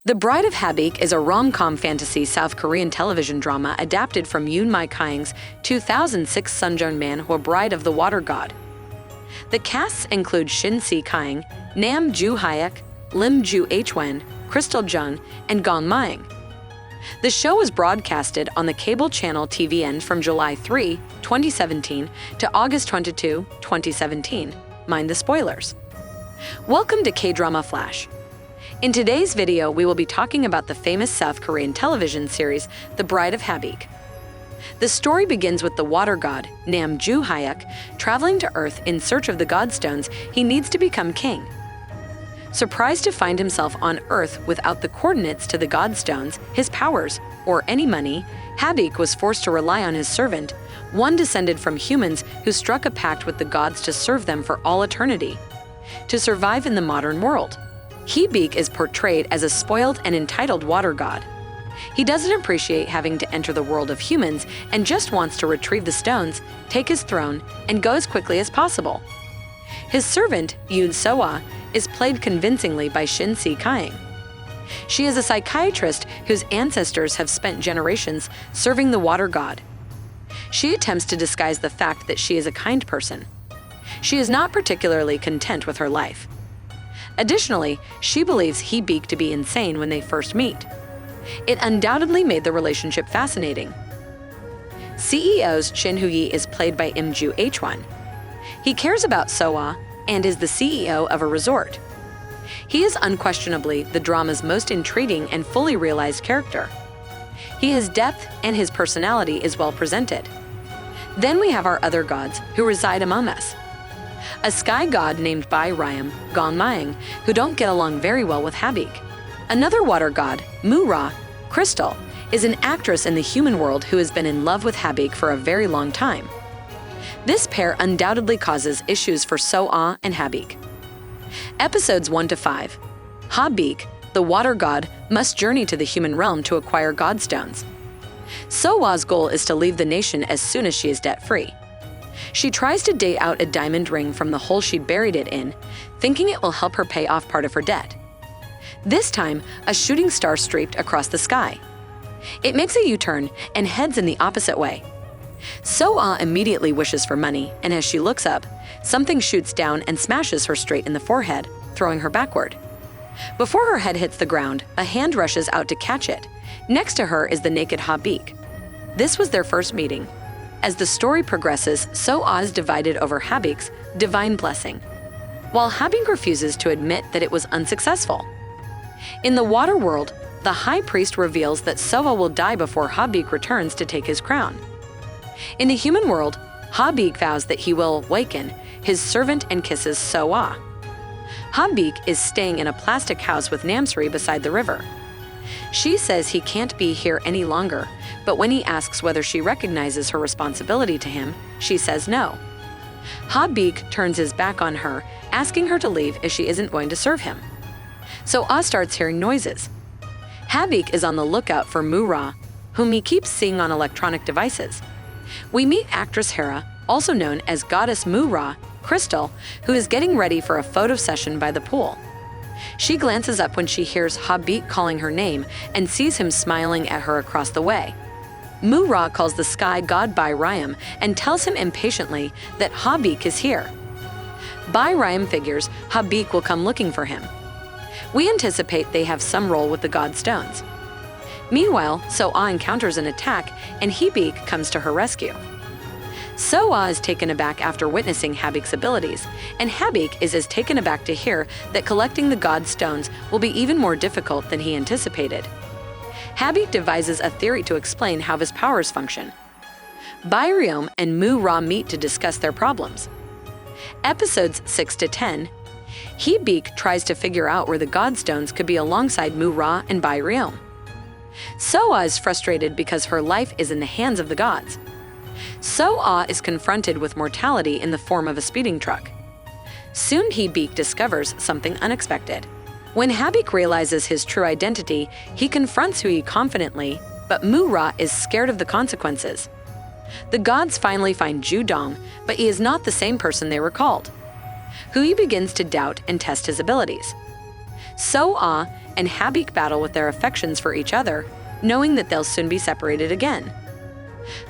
The Bride of Haebæk is a rom-com fantasy South Korean television drama adapted from Yoon Mi-Bride Kyung's 2006 sunjung manhwa Bride of the Water God. The casts include Shin Se-Kyung, Lim Ju-hwan, Lim Ju-hwan, Krystal Jung, and Gong Myung. The show was broadcasted on the cable channel TVN from July 3, 2017 to August 22, 2017. Mind the spoilers. Welcome to Kdrama Flash. In today's video, we will be talking about the famous South Korean television series, The Bride of Haebæk. The story begins with the water god, Lim Ju-hwan, traveling to Earth in search of the godstones he needs to become king. Surprised to find himself on Earth without the coordinates to the godstones, his powers, or any money, Haebæk was forced to rely on his servant, one descended from humans who struck a pact with the gods to serve them for all eternity. To survive in the modern world, Haebæk is portrayed as a spoiled and entitled water god. He doesn't appreciate having to enter the world of humans and just wants to retrieve the stones, take his throne, and go as quickly as possible. His servant, Yoon Mi-Bride, is played convincingly by Shin Se-Kyung. She is a psychiatrist whose ancestors have spent generations serving the water god. She attempts to disguise the fact that she is a kind person. She is not particularly content with her life. Additionally, she believes Haebæk to be insane when they first meet. It undoubtedly made the relationship fascinating. CEO's Shin Se-Kyung is played by Lim Ju-hwan. He cares about Soa and is the CEO of a resort. He is unquestionably the drama's most intriguing and fully realized character. He has depth and his personality is well presented. Then we have our other gods who reside among us. A sky god named Gong Myung, who don't get along very well with Haebæk. Another water god, Mi-Bride Krystal, is an actress in the human world who has been in love with Haebæk for a very long time. This pair undoubtedly causes issues for Soa and Haebæk. Episodes 1 to 5. Haebæk, the water god, must journey to the human realm to acquire godstones. Soa's goal is to leave the nation as soon as she is debt-free. She tries to dig out a diamond ring from the hole she'd buried it in, thinking it will help her pay off part of her debt. This time, a shooting star streaked across the sky. It makes a U-turn and heads in the opposite way. Soa immediately wishes for money, and as she looks up, something shoots down and smashes her straight in the forehead, throwing her backward. Before her head hits the ground, a hand rushes out to catch it. Next to her is the naked Haebæk. This was their first meeting. As the story progresses, Soa is divided over Haebæk's divine blessing, while Haebæk refuses to admit that it was unsuccessful. In the water world, the high priest reveals that Soa will die before Haebæk returns to take his crown. In the human world, Haebæk vows that he will awaken his servant and kisses Soa. Haebæk is staying in a plastic house with Namsri beside the river. She says he can't be here any longer, but when he asks whether she recognizes her responsibility to him, she says no. Haebæk turns his back on her, asking her to leave as she isn't going to serve him. Soa starts hearing noises. Haebæk is on the lookout for Mi-Bride, whom he keeps seeing on electronic devices. We meet actress Hera, also known as Goddess Mi-Bride Krystal, who is getting ready for a photo session by the pool. She glances up when she hears Haebæk calling her name and sees him smiling at her across the way. Mi-Bride calls the sky god Byram and tells him impatiently that Haebæk is here. Byram figures Haebæk will come looking for him. We anticipate they have some role with the godstones. Meanwhile, Soa encounters an attack and Haebæk comes to her rescue. Soa is taken aback after witnessing Haebæk's abilities, and Haebæk is as taken aback to hear that collecting the godstones will be even more difficult than he anticipated. Haebæk devises a theory to explain how his powers function. Byram and Mi-Bride meet to discuss their problems. Episodes 6 to 10. Haebæk tries to figure out where the godstones could be alongside Mi-Bride and Byram. Soa is frustrated because her life is in the hands of the gods. Soa is confronted with mortality in the form of a speeding truck. Soon Haebæk discovers something unexpected. When Haebæk realizes his true identity, he confronts Hui confidently, but Mi-Bride is scared of the consequences. The gods finally find Ju-dong, but he is not the same person they recalled. Hui begins to doubt and test his abilities. So-ah and Habeak battle with their affections for each other, knowing that they'll soon be separated again.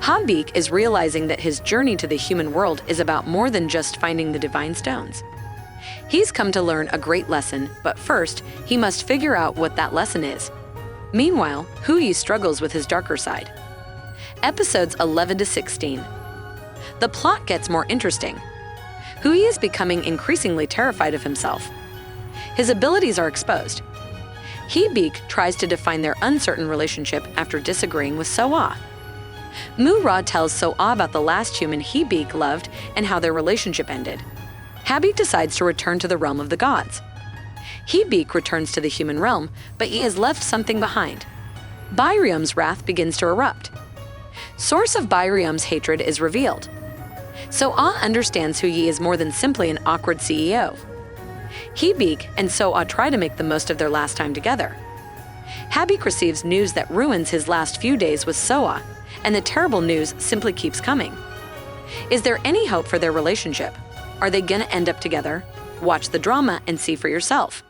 Habeak is realizing that his journey to the human world is about more than just finding the divine stones. He's come to learn a great lesson, but first, he must figure out what that lesson is. Meanwhile, Hoo-yi struggles with his darker side. Episodes 11 to 16. The plot gets more interesting. Hoo-yi is becoming increasingly terrified of himself. His abilities are exposed. Habeak tries to define their uncertain relationship after disagreeing with So-ah. Mu-ra tells So-ah about the last human Habeak loved and how their relationship ended. Habeak decides to return to the realm of the gods. Habeak returns to the human realm, but he has left something behind. Byrium's wrath begins to erupt. Source of Byrium's hatred is revealed. So-ah understands Hoo-yi is more than simply an awkward CEO. Habeak and So-ah try to make the most of their last time together. Habeak receives news that ruins his last few days with So-ah, and the terrible news simply keeps coming. Is there any hope for their relationship? Are they gonna end up together? Watch the drama and see for yourself.